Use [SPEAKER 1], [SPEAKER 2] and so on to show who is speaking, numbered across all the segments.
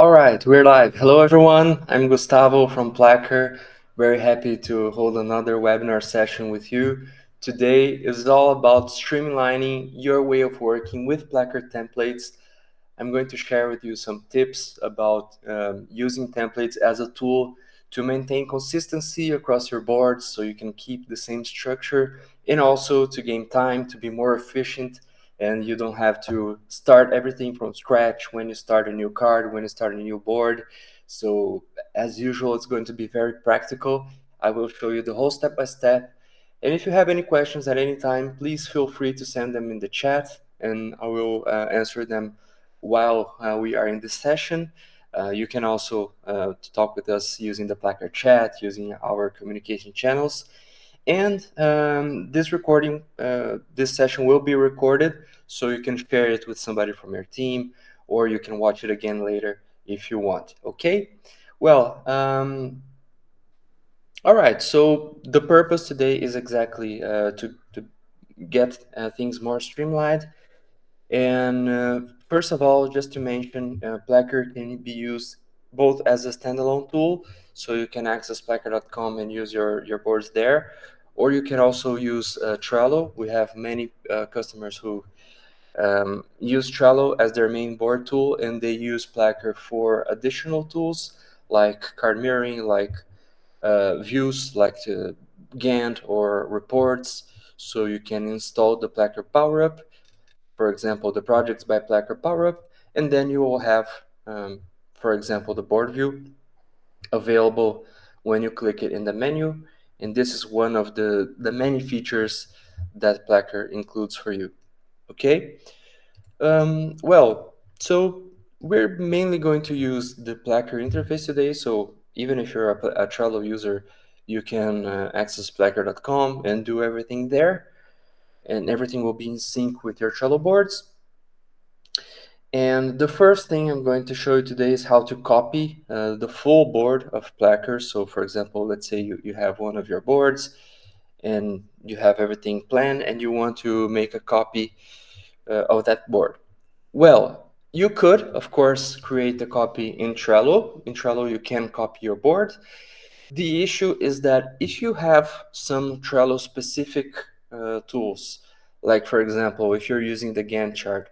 [SPEAKER 1] All right, we're live. Hello, everyone. I'm Gustavo from Placker. Very happy to hold another webinar session with you. Today is all about streamlining your way of working with Placker templates. I'm going to share with you some tips about using templates as a tool to maintain consistency across your boards so you can keep the same structure and also to gain time to be more efficient and you don't have to start everything from scratch when you start a new card, when you start a new board. So as usual, it's going to be very practical. I will show you the whole step by step. And if you have any questions at any time, please feel free to send them in the chat and I will answer them while we are in this session. You can also talk with us using the Placker chat, using our communication channels. And this session will be recorded, so you can share it with somebody from your team, or you can watch it again later if you want. Okay? Well, all right. So the purpose today is exactly to get things more streamlined. And first of all, just to mention, Placker can be used both as a standalone tool, so you can access placker.com and use your boards there, or you can also use Trello. We have many customers who use Trello as their main board tool, and they use Placker for additional tools like card mirroring, like views, like Gantt or reports. So you can install the Placker PowerUp, for example, the projects by Placker PowerUp, and then you will have, for example, the board view available when you click it in the menu. And this is one of the many features that Placker includes for you. Okay? So we're mainly going to use the Placker interface today. So even if you're a Trello user, you can access placker.com and do everything there. And everything will be in sync with your Trello boards. And the first thing I'm going to show you today is how to copy the full board of Placker. So for example, let's say you have one of your boards and you have everything planned and you want to make a copy of that board. Well, you could, of course, create a copy in Trello. In Trello, you can copy your board. The issue is that if you have some Trello specific tools, like for example, if you're using the Gantt chart,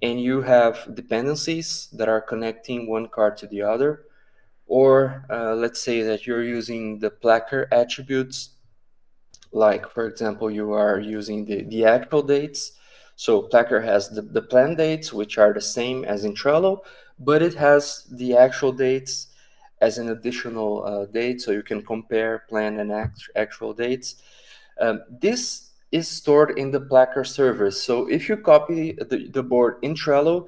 [SPEAKER 1] and you have dependencies that are connecting one card to the other, or let's say that you're using the Placker attributes, like for example, you are using the actual dates. So Placker has the planned dates, which are the same as in Trello, but it has the actual dates as an additional date, so you can compare planned and actual dates. This is stored in the Placker server. So if you copy the board in Trello,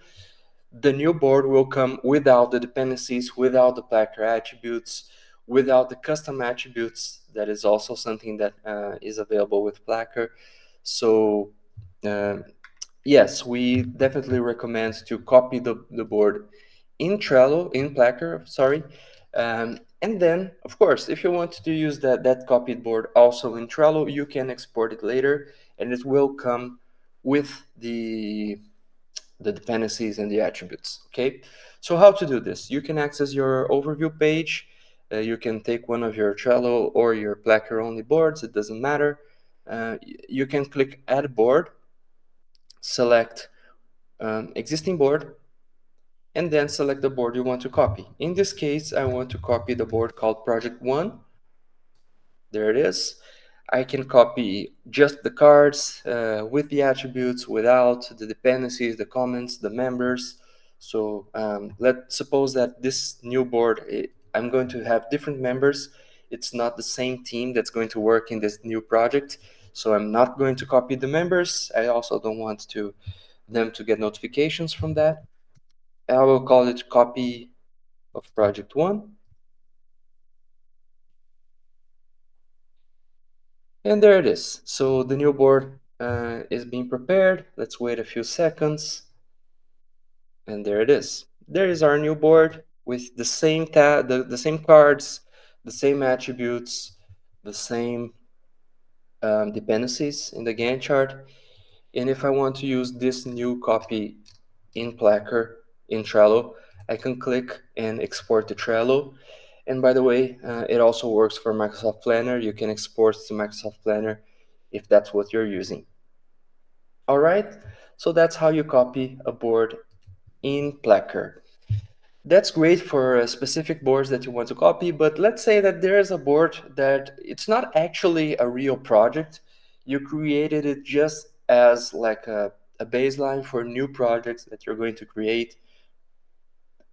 [SPEAKER 1] the new board will come without the dependencies, without the Placker attributes, without the custom attributes. That is also something that is available with Placker. So yes, we definitely recommend to copy the board in Trello, in Placker, sorry. And then, of course, if you want to use that copied board also in Trello, you can export it later, and it will come with the dependencies and the attributes. Okay, so how to do this? You can access your overview page. You can take one of your Trello or your Placker only boards, it doesn't matter. You can click add board, select existing board, and then select the board you want to copy. In this case, I want to copy the board called project 1. There it is. I can copy just the cards with the attributes, without the dependencies, the comments, the members. So let's suppose that this new board, I'm going to have different members. It's not the same team that's going to work in this new project. So I'm not going to copy the members. I also don't want them to get notifications from that. I will call it copy of project 1. And there it is. So the new board is being prepared. Let's wait a few seconds. And there it is. There is our new board with the same the same cards, the same attributes, the same dependencies in the Gantt chart. And if I want to use this new copy in Placker, in Trello, I can click and export to Trello. And by the way, it also works for Microsoft Planner. You can export to Microsoft Planner if that's what you're using. All right, so that's how you copy a board in Placker. That's great for specific boards that you want to copy, but let's say that there is a board that it's not actually a real project. You created it just as like a baseline for new projects that you're going to create.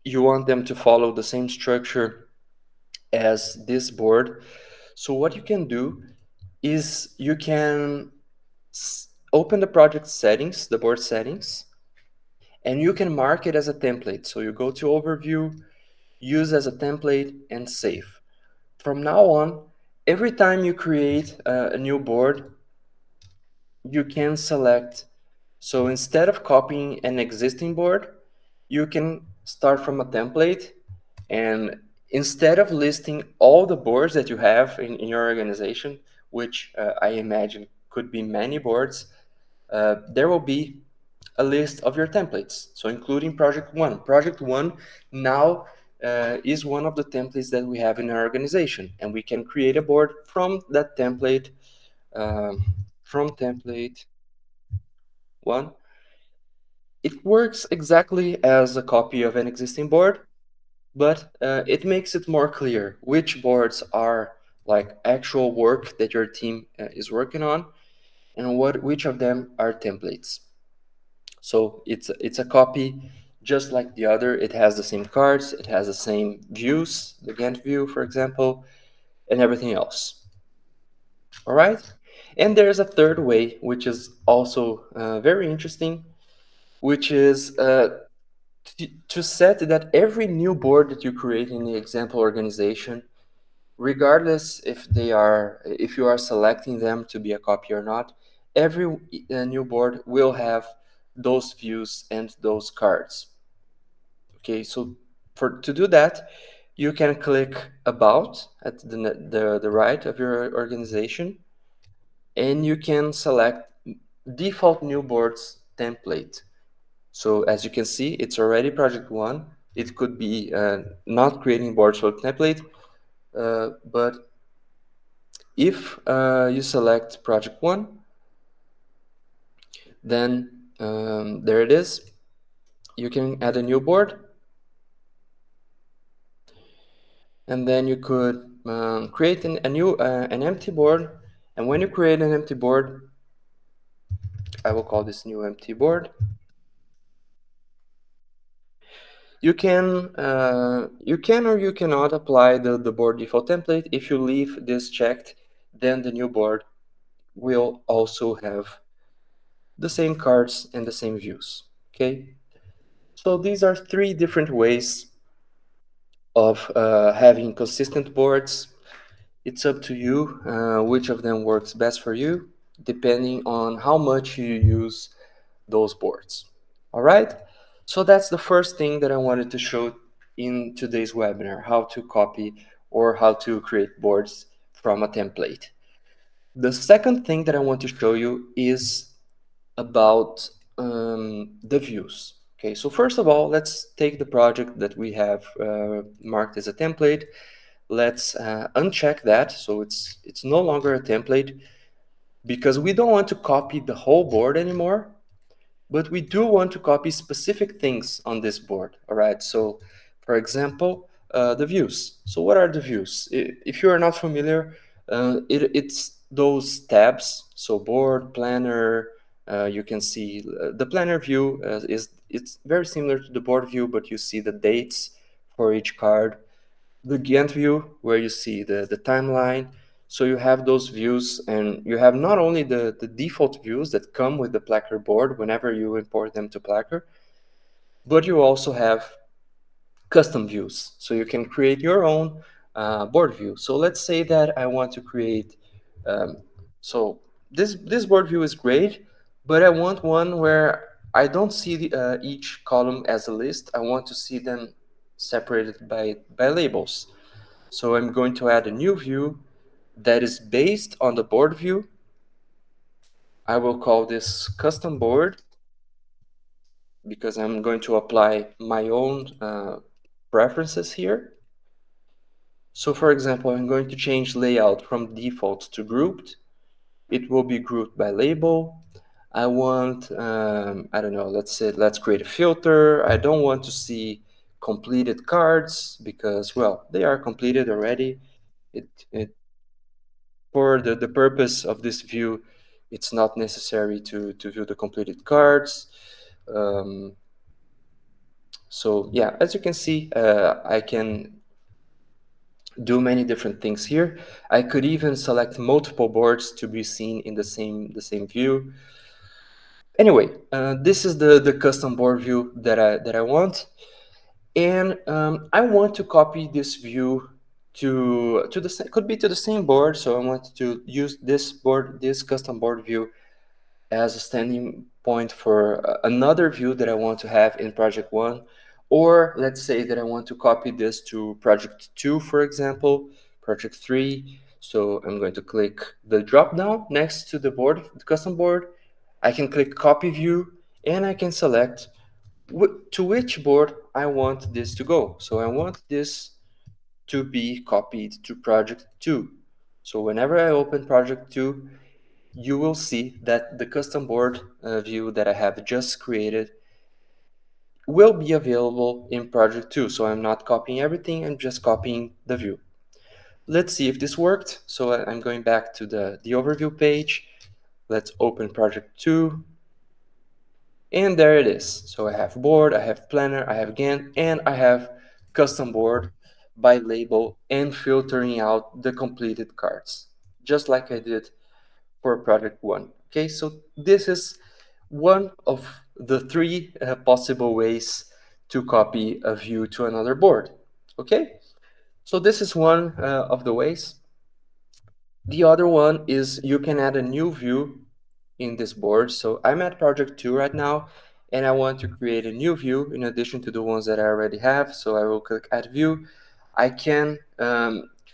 [SPEAKER 1] You want them to follow the same structure as this board. So what you can do is you can open the project settings, the board settings, and you can mark it as a template. So you go to overview, use as a template, and save. From now on, every time you create a new board, you can select. So instead of copying an existing board, you can start from a template, and instead of listing all the boards that you have in your organization, which I imagine could be many boards, there will be a list of your templates. So including project one. Project one now is one of the templates that we have in our organization, and we can create a board from that template, um, from template one. It works exactly as a copy of an existing board, but it makes it more clear which boards are like actual work that your team is working on, and which of them are templates. So it's a copy just like the other. It has the same cards, it has the same views, the Gantt view, for example, and everything else. All right. And there's a third way, which is also very interesting, which is to set that every new board that you create in the example organization, regardless if you are selecting them to be a copy or not, every new board will have those views and those cards. Okay, so to do that, you can click about at the right of your organization, and you can select default new boards template. So as you can see, it's already project one. It could be not creating boards for template, but if you select project one, then there it is. You can add a new board, and then you could create an empty board. And when you create an empty board, I will call this new empty board. You can or you cannot apply the board default template. If you leave this checked, then the new board will also have the same cards and the same views. Okay, so these are three different ways of having consistent boards. It's up to you which of them works best for you, depending on how much you use those boards. All right, so that's the first thing that I wanted to show in today's webinar: how to copy or how to create boards from a template. The second thing that I want to show you is about the views. Okay, so first of all, let's take the project that we have marked as a template. Let's uncheck that, so it's no longer a template, because we don't want to copy the whole board anymore, but we do want to copy specific things on this board. All right, so for example, the views. So what are the views? If you are not familiar, it's those tabs. So board, planner, you can see the planner view it's very similar to the board view, but you see the dates for each card. The Gantt view, where you see the timeline. So you have those views, and you have not only the default views that come with the Placker board whenever you import them to Placker, but you also have custom views. So you can create your own board view. So let's say that I want to create, um, so this board view is great, but I want one where I don't see each column as a list. I want to see them separated by labels. So I'm going to add a new view that is based on the board view. I will call this custom board. because I'm going to apply my own preferences here. So for example, I'm going to change layout from default to grouped. It will be grouped by label. I want, I don't know, let's create a filter. I don't want to see completed cards because, well, they are completed already. It for the purpose of this view, it's not necessary to view the completed cards. Um, so yeah, as you can see, I can do many different things here. I could even select multiple boards to be seen in the same view. Anyway, this is the custom board view that I want, and I want to copy this view to the could be to the same board. So I want to use this custom board view as a standing point for another view that I want to have in project 1. Or let's say that I want to copy this to project 2, for example, project 3. So I'm going to click the drop down next to the board, the custom board. I can click copy view, and I can select to which board I want this to go. So I want this to be copied to project 2. So whenever I open project 2, you will see that the custom board view that I have just created will be available in project 2. So I'm not copying everything, I'm just copying the view. Let's see if this worked. So I'm going back to the overview page. Let's open project 2. And there it is. So I have board, I have planner, I have Gantt, and I have custom board by label and filtering out the completed cards, just like I did for project 1. Okay, so this is one of the three possible ways to copy a view to another board. Okay, so this is one of the ways. The other one is you can add a new view in this board. So I'm at project 2 right now, and I want to create a new view in addition to the ones that I already have. So I will click add view. I can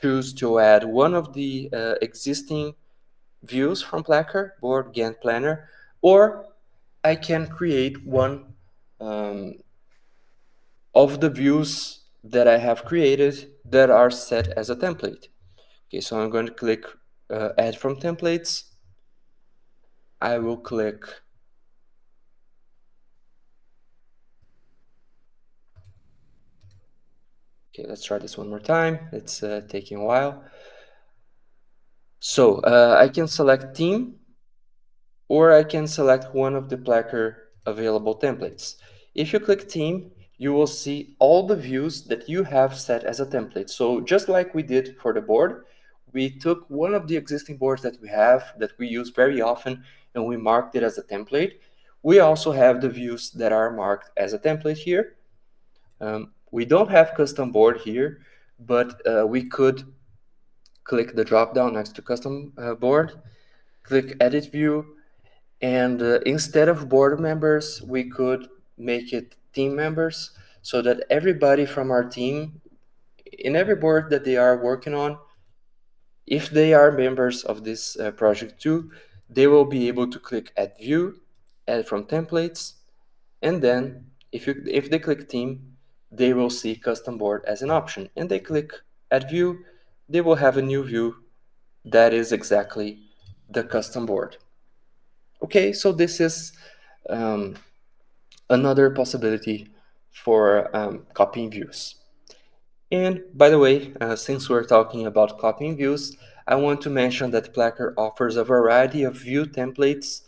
[SPEAKER 1] choose to add one of the existing views from Placker, board, Gantt, planner, or I can create one um, of the views that I have created that are set as a template. Okay, so I'm going to click add from templates. I will click okay, let's try this one more time. It's taking a while. So I can select theme, or I can select one of the Placker available templates. If you click theme, you will see all the views that you have set as a template. So just like we did for the board, we took one of the existing boards that we have that we use very often, and we marked it as a template. We also have the views that are marked as a template here. We don't have custom board here, but we could click the drop down next to custom board, click edit view, and instead of board members, we could make it team members so that everybody from our team, in every board that they are working on, if they are members of this project too, they will be able to click add view, add from templates, and then if they click team, they will see custom board as an option, and they click add view, they will have a new view that is exactly the custom board. Okay, so this is another possibility for copying views. And by the way, since we're talking about copying views, I want to mention that Placker offers a variety of view templates.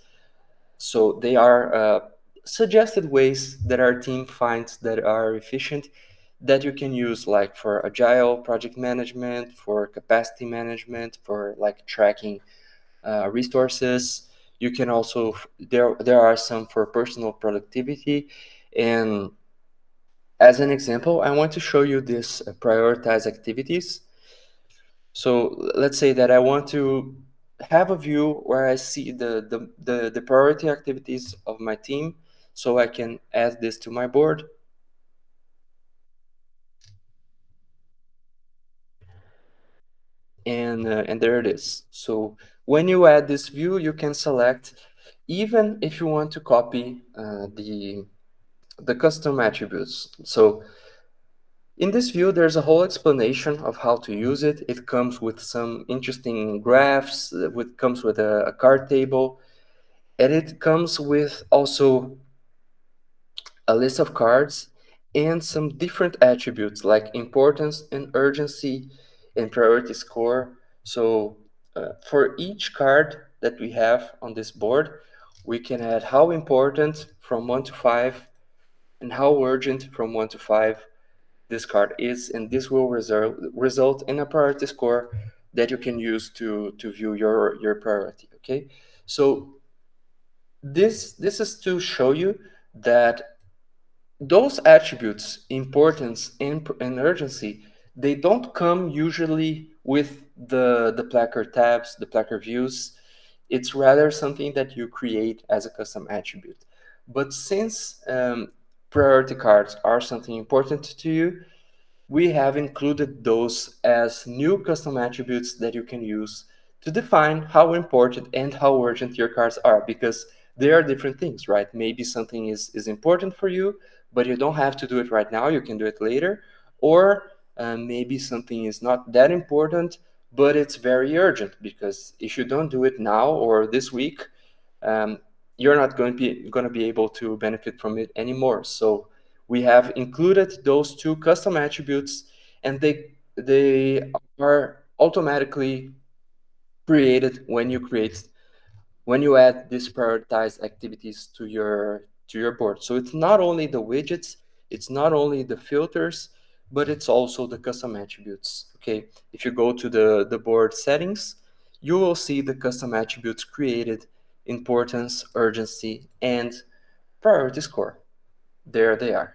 [SPEAKER 1] So they are suggested ways that our team finds that are efficient that you can use, like for agile project management, for capacity management, for like tracking resources. You can also, there are some for personal productivity. And as an example, I want to show you this prioritize activities. So let's say that I want to have a view where I see the priority activities of my team, so I can add this to my board. And there it is. So when you add this view, you can select, even if you want to copy the custom attributes. So in this view, there's a whole explanation of how to use it. It comes with some interesting graphs, it comes with a card table, and it comes with also a list of cards and some different attributes like importance and urgency and priority score. So for each card that we have on this board, we can add how important from 1 to 5 and how urgent from 1 to 5 this card is, and this will result in a priority score that you can use to view your priority. Okay, so this is to show you that those attributes, importance and urgency, they don't come usually with the Placker tabs, the Placker views. It's rather something that you create as a custom attribute. But since priority cards are something important to you, we have included those as new custom attributes that you can use to define how important and how urgent your cards are, because they are different things, right? Maybe something is important for you, but you don't have to do it right now, you can do it later. Or maybe something is not that important, but it's very urgent, because if you don't do it now or this week, um, you're not going to be able to benefit from it anymore. So we have included those two custom attributes, and they are automatically created when you add these prioritized activities to your board. So it's not only the widgets, it's not only the filters, but it's also the custom attributes. Okay, if you go to the board settings, you will see the custom attributes created: importance, urgency, and priority score. There they are.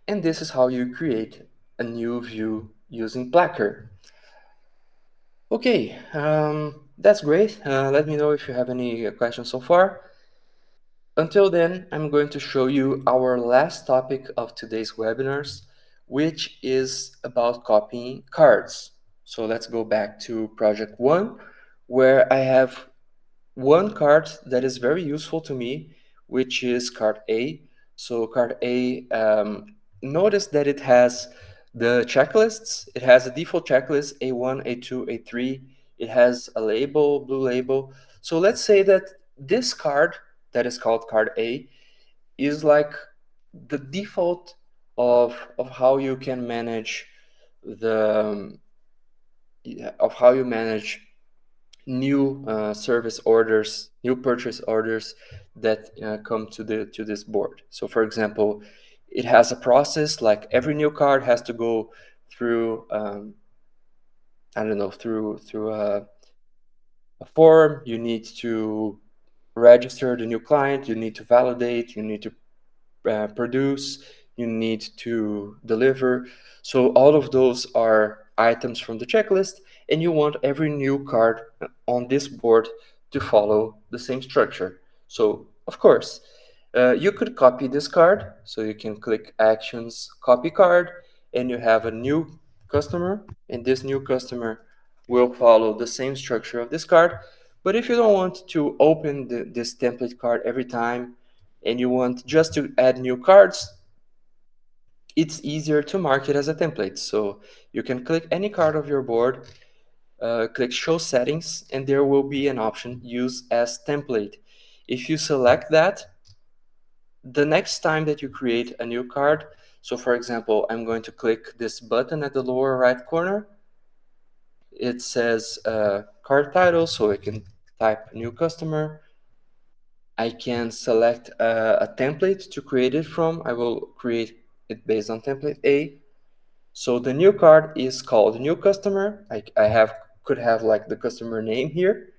[SPEAKER 1] And this is how you create a new view using Placker. Okay, that's great. Let me know if you have any questions so far. Until then, I'm going to show you our last topic of today's webinars, which is about copying cards. So let's go back to project 1, where I have one card that is very useful to me, which is card A. So card A, notice that it has the checklists. It has a default checklist, A1, A2, A3. It has a label, blue label. So let's say that this card that is called card A is like the default of how you can manage the of how you manage new service orders, new purchase orders that come to this board. So for example, it has a process, like every new card has to go through I don't know, through a form. You need to register the new client, you need to validate, you need to produce, you need to deliver. So all of those are items from the checklist, and you want every new card on this board to follow the same structure. So of course, you could copy this card. So you can click Actions, Copy Card, and you have a new customer, and this new customer will follow the same structure of this card. But if you don't want to open this template card every time, and you want just to add new cards, it's easier to mark it as a template. So you can click any card of your board, click Show Settings, and there will be an option, Use as Template. If you select that, the next time that you create a new card, so for example, I'm going to click this button at the lower right corner. It says card title, so I can type new customer. I can select a template to create it from. I will create it based on template A. So the new card is called new customer. I could have like the customer name here.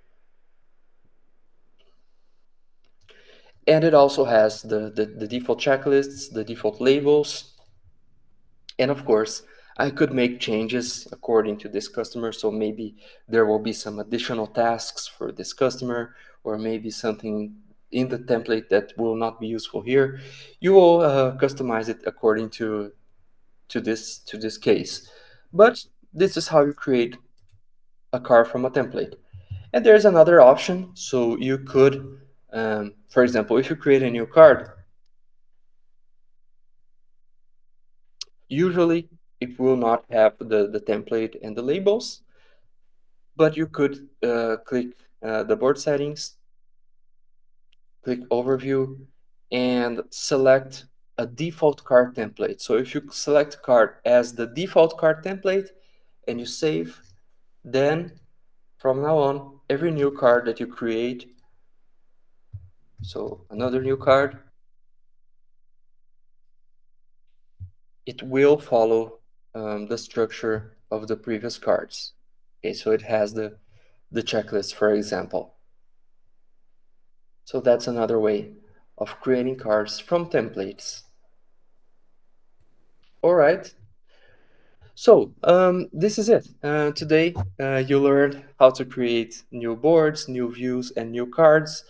[SPEAKER 1] And it also has the default checklists, the default labels. And of course, I could make changes according to this customer. So maybe there will be some additional tasks for this customer, or maybe something in the template that will not be useful here. You will customize it according to this case. But this is how you create a card from a template. And there's another option. So you could For example, if you create a new card, usually it will not have the template and the labels, but you could click the board settings, click overview, and select a default card template. So if you select card as the default card template and you save, then from now on, every new card that you create, so another new card, it will follow the structure of the previous cards. Okay, so it has the checklist, for example. So that's another way of creating cards from templates. All right. So this is it. Today you learned how to create new boards, new views, and new cards.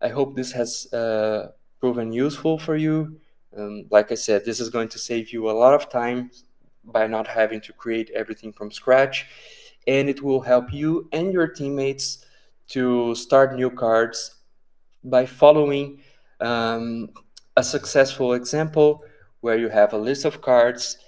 [SPEAKER 1] I hope this has proven useful for you. Like I said, this is going to save you a lot of time by not having to create everything from scratch, and it will help you and your teammates to start new cards by following um, a successful example where you have a list of cards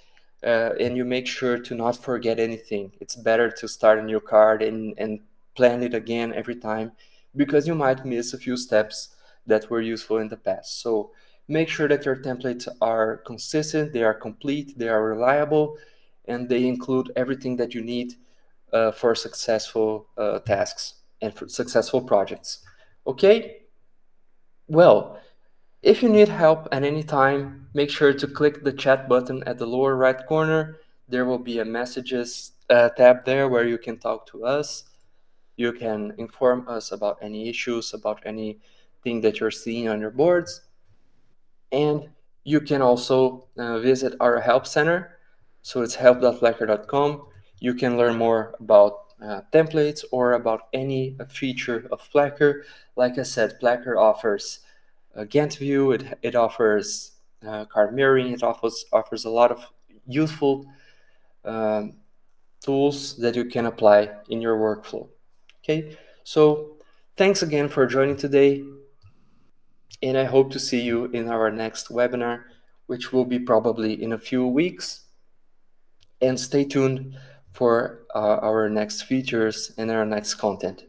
[SPEAKER 1] and you make sure to not forget anything. It's better to start a new card and plan it again every time because you might miss a few steps that were useful in the past. So make sure that your templates are consistent, they are complete, they are reliable, and they include everything that you need for successful tasks and for successful projects. Okay? Well, if you need help at any time, make sure to click the chat button at the lower right corner. There will be a messages tab there where you can talk to us. You can inform us about any issues, about anything that you're seeing on your boards. And you can also visit our help center. So it's help.placker.com. You can learn more about templates or about any feature of Placker. Like I said, Placker offers Gantt view, it offers card mirroring, it offers a lot of useful um, tools that you can apply in your workflow. Okay, so thanks again for joining today, and I hope to see you in our next webinar, which will be probably in a few weeks. And stay tuned for our next features and our next content.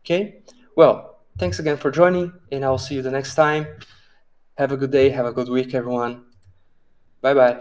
[SPEAKER 1] Okay, well, thanks again for joining, and I'll see you the next time. Have a good day, have a good week, everyone. Bye bye.